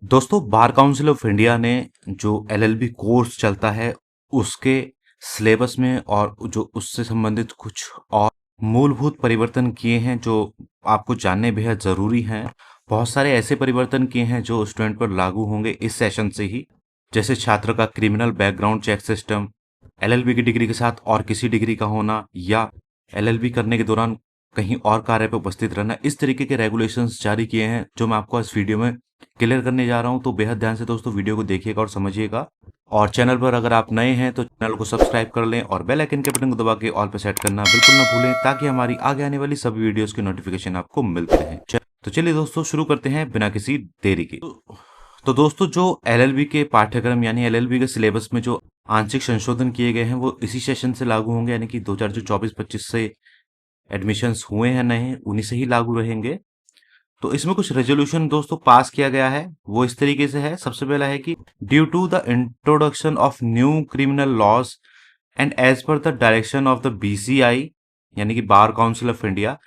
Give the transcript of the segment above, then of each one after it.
दोस्तों बार Council of India ने जो एलएलबी कोर्स चलता है उसके सिलेबस में और जो उससे संबंधित कुछ और मूलभूत परिवर्तन किए हैं जो आपको जानने बेहद ज़रूरी हैं। बहुत सारे ऐसे परिवर्तन किए हैं जो स्टूडेंट पर लागू होंगे इस सेशन से ही, जैसे छात्र का criminal background check system, LLB की डिग्री के साथ और किसी डिग्री का होना या एलएलबी करने के दौरान कहीं और कार्य पर उपस्थित रहना। इस तरीके के रेगुलेशंस जारी किए हैं जो मैं आपको इस वीडियो में क्लियर करने जा रहा हूं। तो बेहद ध्यान से दोस्तों वीडियो को देखिएगा और समझिएगा। और चैनल पर अगर आप नए हैं तो चैनल को सब्सक्राइब कर लें और बेल आइकन के बटन को दबा के ऑल पे सेट करना बिल्कुल ना भूलें, ताकि हमारी आगे आने वाली सभी वीडियोस की नोटिफिकेशन आपको मिलते रहें। तो चलिए दोस्तों शुरू करते हैं बिना किसी देरी के। तो दोस्तों जो एलएलबी के पाठ्यक्रम यानी एलएलबी के सिलेबस में जो आंशिक संशोधन किए गए हैं वो इसी सेशन से लागू होंगे, यानी कि 2024-25 से एडमिशन्स हुए हैं नए, उन्हीं से ही लागू रहेंगे। तो इसमें कुछ रेजोल्यूशन दोस्तों पास किया गया है, वो इस तरीके से है। सबसे पहला है कि due to the introduction of new criminal laws and as per the direction of the BCI यानी कि Bar Council of India,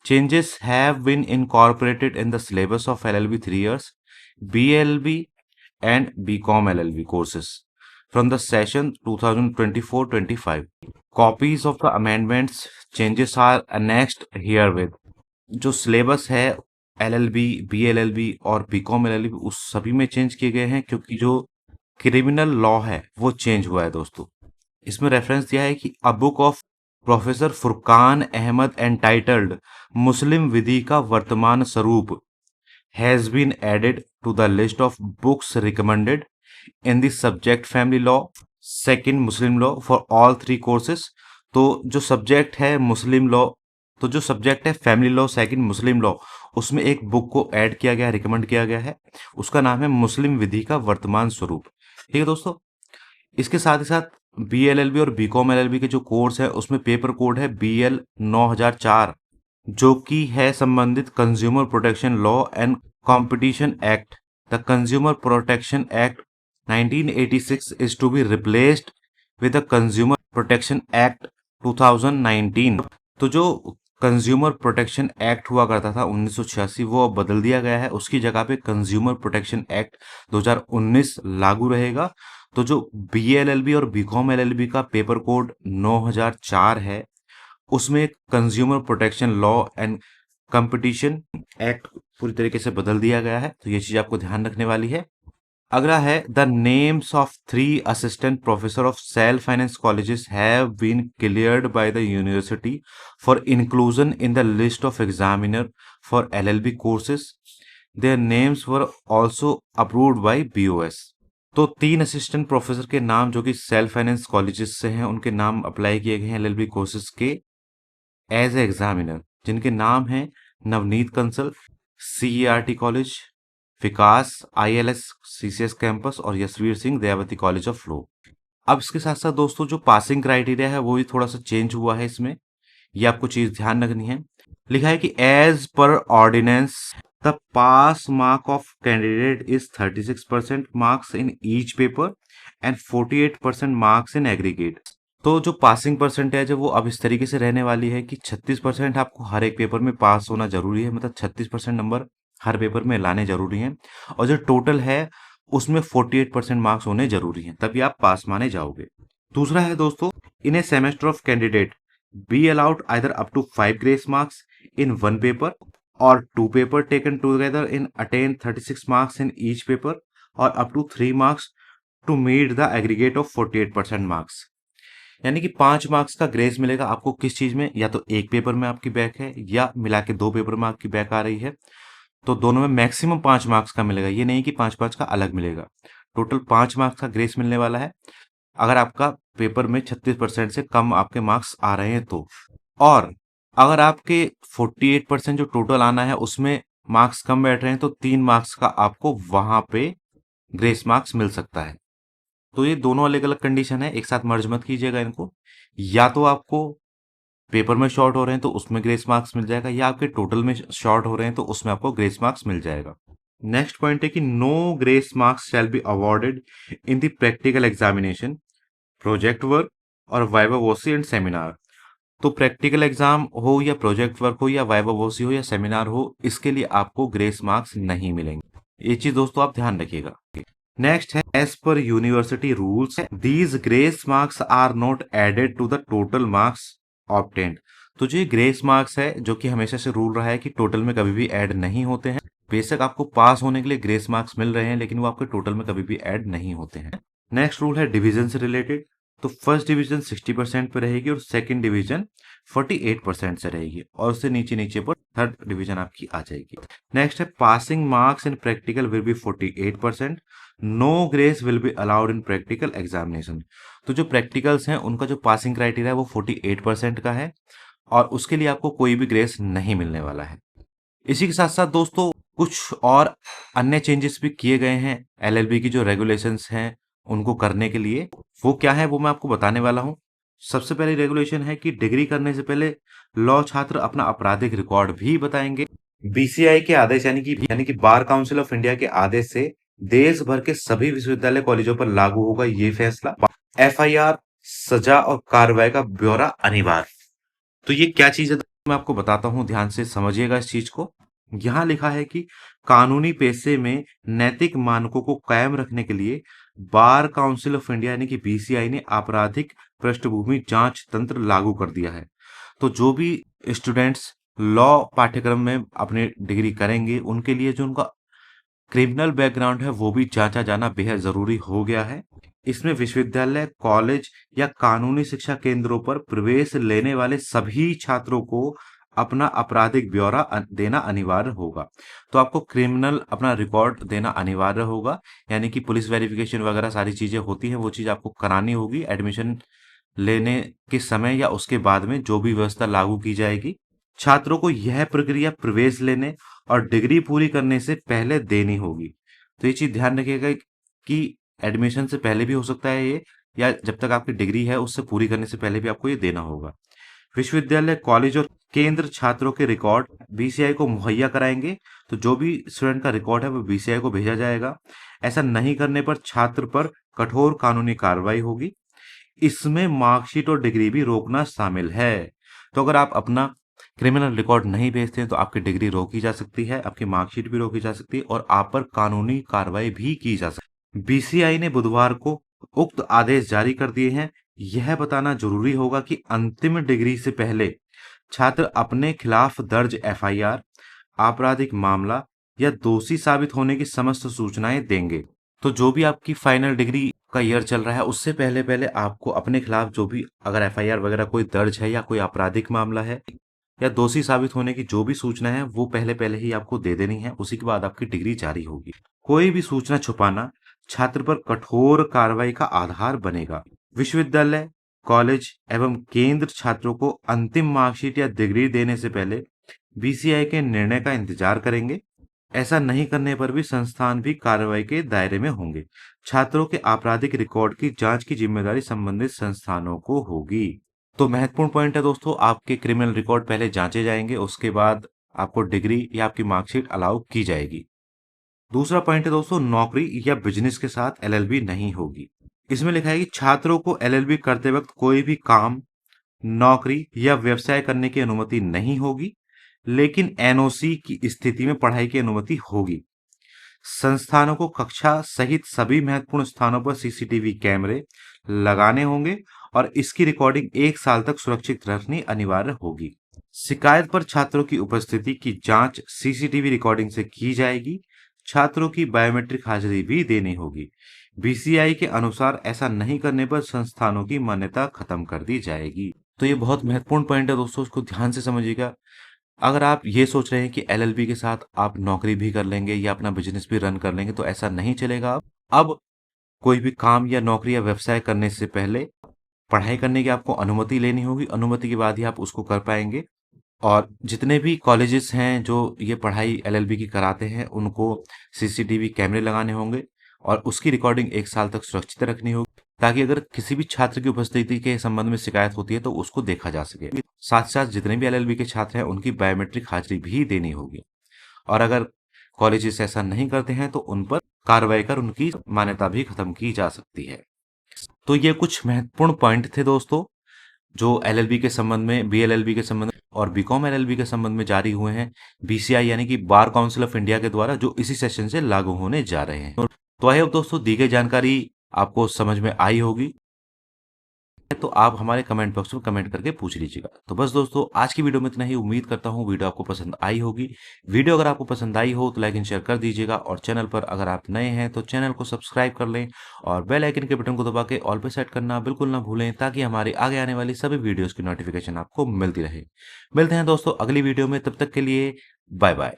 changes have been incorporated in the syllabus of LLB 3 years BLB and BCom LLB courses from the session 2024-25. Copies of the amendments changes are annexed herewith. जो syllabus है LLB, BLLB और BCom LLB उस सभी में change किए गए हैं, क्योंकि जो क्रिमिनल लॉ है वो चेंज हुआ है दोस्तों। इसमें रेफरेंस दिया है कि a book of professor Furqan Ahmad entitled मुस्लिम विधि का वर्तमान स्वरूप has been added to the list of books recommended in the subject family law, second Muslim law for all 3 courses। तो जो सब्जेक्ट है मुस्लिम लॉ, तो जो सब्जेक्ट है फैमिली लॉ सेकंड मुस्लिम लॉ, उसमें एक बुक को ऐड किया गया, रिकमेंड किया गया है। उसका नाम है मुस्लिम विधि का वर्तमान स्वरूप। ठीक है दोस्तों, इसके साथ ही साथ बीएलएलबी और बीकॉम एलएलबी के जो कोर्स है उसमें पेपर कोड है BL 9004, जो कि है संबंधित consumer protection law and competition act. The Consumer Protection Act 1986 is to be replaced with the Consumer Protection Act 2019। तो जो कंज्यूमर प्रोटेक्शन एक्ट हुआ करता था 1986, वो अब बदल दिया गया है। उसकी जगह पे कंज्यूमर प्रोटेक्शन एक्ट 2019 लागू रहेगा। तो जो बीएलएलबी और बीकॉम एलएलबी का पेपर कोड 9004 है, उसमें consumer protection law and competition act पूरी तरीके से बदल दिया गया है। तो ये चीज आपको ध्यान रखने वाली है। अगला है the names of 3 assistant professor of self finance colleges have been cleared by the university for inclusion in the list of examiner for LLB courses. Their names were also approved by BOS. तो 3 assistant professor के नाम जो कि self finance colleges से हैं, उनके नाम apply किए गए हैं एलएलबी कोर्सेज के एज ए एग्जामिनर, जिनके नाम हैं नवनीत कंसल सीईआरटी कॉलेज, विकास आईएलएस सीसीएस कैंपस और Yashveer Singh Dayawati college of law. अब इसके साथ साथ दोस्तों जो पासिंग क्राइटेरिया है वो भी थोड़ा सा चेंज हुआ है इसमें, ये आपको चीज ध्यान रखनी है। लिखा है कि as per ordinance the pass mark of candidate is 36% marks in each paper and 48% marks in aggregate. तो जो पासिंग परसेंटेज है वो अब इस तरीके से रहने वाली है कि 36% आपको हर एक पेपर में पास होना जरूरी है, मतलब 36% नंबर हर पेपर में लाने जरूरी हैं। और जो टोटल है उसमें 48% मार्क्स होने जरूरी हैं, तभी आप पास माने जाओगे। दूसरा है दोस्तों, in a semester of candidate be allowed either up to 5 grace marks in 1 paper और 2 paper taken together in attain 36 marks in each paper और up to 3 marks to meet the aggregate of 48% marks. यानी कि 5 marks का grace मिलेगा आपको किस चीज में, या तो एक पेपर में आपकी बैक है या मिला के 2 पेपर में आपकी बैक आ रही है, तो दोनों में मैक्सिमम 5 मार्क्स का मिलेगा। ये नहीं कि 5-5 का अलग मिलेगा, टोटल 5 मार्क्स का ग्रेस मिलने वाला है अगर आपका पेपर में 36% से कम आपके मार्क्स आ रहे हैं तो। और अगर आपके 48% जो टोटल आना है उसमें मार्क्स कम बैठ रहे हैं तो 3 मार्क्स का आपको वहां पे ग्रेस मार्क्स मिल सकता है। तो ये दोनों अलग अलग कंडीशन है, एक साथ मर्ज मत कीजिएगा इनको। या तो आपको पेपर में शॉर्ट हो रहे हैं तो उसमें ग्रेस मार्क्स मिल जाएगा, या आपके टोटल में शॉर्ट हो रहे हैं तो उसमें आपको ग्रेस मार्क्स मिल जाएगा। नेक्स्ट पॉइंट है कि no grace marks shall be awarded in the practical examination, project work और वाइवा वोसी एंड सेमिनार। तो प्रैक्टिकल एग्जाम हो या प्रोजेक्ट वर्क हो या वाइवा वोसी हो या सेमिनार हो, इसके लिए आपको ग्रेस मार्क्स नहीं मिलेंगे। ये चीज दोस्तों आप ध्यान रखिएगा। नेक्स्ट है as per university rules these grace marks are not added to the total marks obtained. तो जो ये ग्रेस मार्क्स है जो कि हमेशा से रूल रहा है कि टोटल में कभी भी ऐड नहीं होते हैं। बेशक आपको पास होने के लिए ग्रेस मार्क्स मिल रहे हैं लेकिन वो आपके टोटल में कभी भी ऐड नहीं होते हैं। नेक्स्ट रूल है डिवीजन से रिलेटेड। तो फर्स्ट डिवीजन 60% पे रहेगी और सेकंड डिवीजन 48% से रहेगी और उससे नीचे नीचे पर थर्ड डिवीजन आपकी आ जाएगी। नेक्स्ट है passing marks in practical will be 48%। No grace will be allowed in practical examination. तो जो प्रैक्टिकल्स हैं उनका जो पासिंग क्राइटेरिया है वो 48% का है और उसके लिए आपको कोई भी ग्रेस नहीं मिलने वाला है। इसी के साथ साथ दोस्तों कुछ और अन्य चेंजेस भी किए गए हैं एलएलबी की जो रेगुलेशंस हैं उनको करने के लिए। वो क्या है वो मैं आपको बताने वाला हूं। सबसे पहले रेगुलेशन है कि डिग्री करने से पहले लॉ छात्र अपना आपराधिक रिकॉर्ड भी बताएंगे। बीसीआई के आदेश यानी कि बार काउंसिल ऑफ इंडिया के आदेश से देश भर के सभी विश्वविद्यालय कॉलेजों पर लागू होगा ये फैसला। एफआईआर, सजा और कार्रवाई का ब्यौरा अनिवार्य। तो ये क्या चीज है मैं आपको बताता हूं, ध्यान से समझिएगा इस चीज को। यहां लिखा है कि कानूनी पेशे में नैतिक मानकों को कायम रखने के लिए बार काउंसिल ऑफ इंडिया यानी कि बीसीआई ने आपराधिक पृष्ठभूमि जांच तंत्र लागू कर दिया है। तो जो भी स्टूडेंट्स लॉ पाठ्यक्रम में अपनी डिग्री करेंगे उनके लिए जो उनका क्रिमिनल बैकग्राउंड है वो भी जांचा जाना बेहद जरूरी हो गया है। इसमें विश्वविद्यालय, कॉलेज या कानूनी शिक्षा केंद्रों पर प्रवेश लेने वाले सभी छात्रों को अपना आपराधिक ब्यौरा देना अनिवार्य होगा। तो आपको क्रिमिनल अपना रिकॉर्ड देना अनिवार्य होगा, यानी कि पुलिस वेरिफिकेशन वगैरह सारी चीजें होती हैं वो चीज आपको करानी होगी एडमिशन लेने के समय या उसके बाद में जो भी व्यवस्था लागू की जाएगी। छात्रों को यह प्रक्रिया प्रवेश लेने और डिग्री पूरी करने से पहले देनी होगी। तो ये चीज ध्यान रखिएगा कि एडमिशन से पहले भी हो सकता है ये, या जब तक आपकी डिग्री है उससे पूरी करने से पहले भी आपको ये देना होगा। विश्वविद्यालय, कॉलेज और केंद्र छात्रों के रिकॉर्ड बीसीआई को मुहैया कराएंगे। तो जो भी स्टूडेंट का रिकॉर्ड है वो बीसीआई को भेजा जाएगा। ऐसा नहीं करने पर छात्र पर कठोर कानूनी कार्रवाई होगी। इसमें मार्कशीट और डिग्री भी रोकना शामिल है। तो अगर आप अपना क्रिमिनल रिकॉर्ड नहीं भेजते हैं तो आपकी डिग्री रोकी जा सकती है, आपकी मार्कशीट भी रोकी जा सकती है और आप पर कानूनी कार्रवाई भी की जा सकती है। बीसीआई ने बुधवार को उक्त आदेश जारी कर दिए हैं। यह बताना जरूरी होगा कि अंतिम डिग्री से पहले छात्र अपने खिलाफ दर्ज एफआईआर, आपराधिक मामला या दोषी साबित होने की समस्त सूचनाएं देंगे। तो जो भी आपकी फाइनल डिग्री का ईयर चल रहा है उससे पहले पहले आपको अपने खिलाफ जो भी अगर एफआईआर वगैरह कोई दर्ज है या कोई आपराधिक मामला है या दोषी साबित होने की जो भी सूचना है वो पहले पहले ही आपको दे देनी है। उसी के बाद आपकी डिग्री जारी होगी। कोई भी सूचना छुपाना छात्र पर कठोर कार्रवाई का आधार बनेगा। विश्वविद्यालय, कॉलेज एवं केंद्र छात्रों को अंतिम मार्कशीट या डिग्री देने से पहले बीसीआई के निर्णय का इंतजार करेंगे। ऐसा नहीं करने पर भी संस्थान भी कार्रवाई के दायरे में होंगे। छात्रों के आपराधिक रिकॉर्ड की जांच की जिम्मेदारी संबंधित संस्थानों को होगी। तो महत्वपूर्ण पॉइंट है दोस्तों, आपके क्रिमिनल रिकॉर्ड पहले जांचे जाएंगे, उसके बाद आपको डिग्री या आपकी मार्कशीट अलाउ की जाएगी। दूसरा पॉइंट है दोस्तों, नौकरी या बिजनेस के साथ एलएलबी नहीं होगी। इसमें लिखा है कि छात्रों को एलएलबी करते वक्त कोई भी काम, नौकरी या व्यवसाय करने की अनुमति नहीं होगी, लेकिन एनओसी की स्थिति में पढ़ाई की अनुमति होगी। संस्थानों को कक्षा सहित सभी महत्वपूर्ण स्थानों पर सीसीटीवी कैमरे लगाने होंगे और इसकी रिकॉर्डिंग 1 साल तक सुरक्षित रखनी अनिवार्य होगी। शिकायत पर छात्रों की उपस्थिति की जांच सीसीटीवी रिकॉर्डिंग से की जाएगी। छात्रों की बायोमेट्रिक हाजिरी भी देनी होगी। बीसीआई के अनुसार ऐसा नहीं करने पर संस्थानों की मान्यता खत्म कर दी जाएगी। तो ये बहुत महत्वपूर्ण पॉइंट है दोस्तों, इसको ध्यान से समझिएगा। अगर आप ये सोच रहे हैं कि एलएलबी के साथ आप नौकरी भी कर लेंगे या अपना बिजनेस भी रन कर लेंगे तो ऐसा नहीं चलेगा। अब कोई भी काम या नौकरी या व्यवसाय करने से पहले पढ़ाई करने की आपको अनुमति लेनी होगी। अनुमति के बाद ही आप उसको कर पाएंगे। और जितने भी कॉलेजेस हैं जो ये पढ़ाई एलएलबी की कराते हैं उनको सीसीटीवी कैमरे लगाने होंगे और उसकी रिकॉर्डिंग 1 साल तक सुरक्षित रखनी होगी, ताकि अगर किसी भी छात्र की उपस्थिति के संबंध में शिकायत होती है तो उसको देखा जा सके। साथ साथ जितने भी एलएलबी के छात्र हैं उनकी बायोमेट्रिक हाजिरी भी देनी होगी और अगर कॉलेजेस ऐसा नहीं करते हैं तो उन पर कार्रवाई कर उनकी मान्यता भी खत्म की जा सकती है। तो ये कुछ महत्वपूर्ण पॉइंट थे दोस्तों। जो एलएलबी के संबंध में, बीएलएलबी के संबंध में और बीकॉम एलएलबी के संबंध में जारी हुए हैं बीसीआई यानी कि बार काउंसिल ऑफ इंडिया के द्वारा, जो इसी सेशन से लागू होने जा रहे हैं। तो आई होप दोस्तों दी गई जानकारी आपको समझ में आई होगी, तो आप हमारे कमेंट बॉक्स में कमेंट करके पूछ लीजिएगा। तो बस दोस्तों आज की वीडियो में इतना ही। उम्मीद करता हूँ वीडियो आपको पसंद आई होगी। वीडियो अगर आपको पसंद आई हो तो लाइक एंड शेयर कर दीजिएगा, और चैनल पर अगर आप नए हैं तो चैनल को सब्सक्राइब कर लें और बेल आइकन के बटन को दबा के ऑल पे सेट करना बिल्कुल ना भूलें, ताकि हमारे आगे आने वाली सभी वीडियोस की नोटिफिकेशन आपको मिलती रहे। मिलते हैं दोस्तों अगली वीडियो में, तब तक के लिए बाय बाय।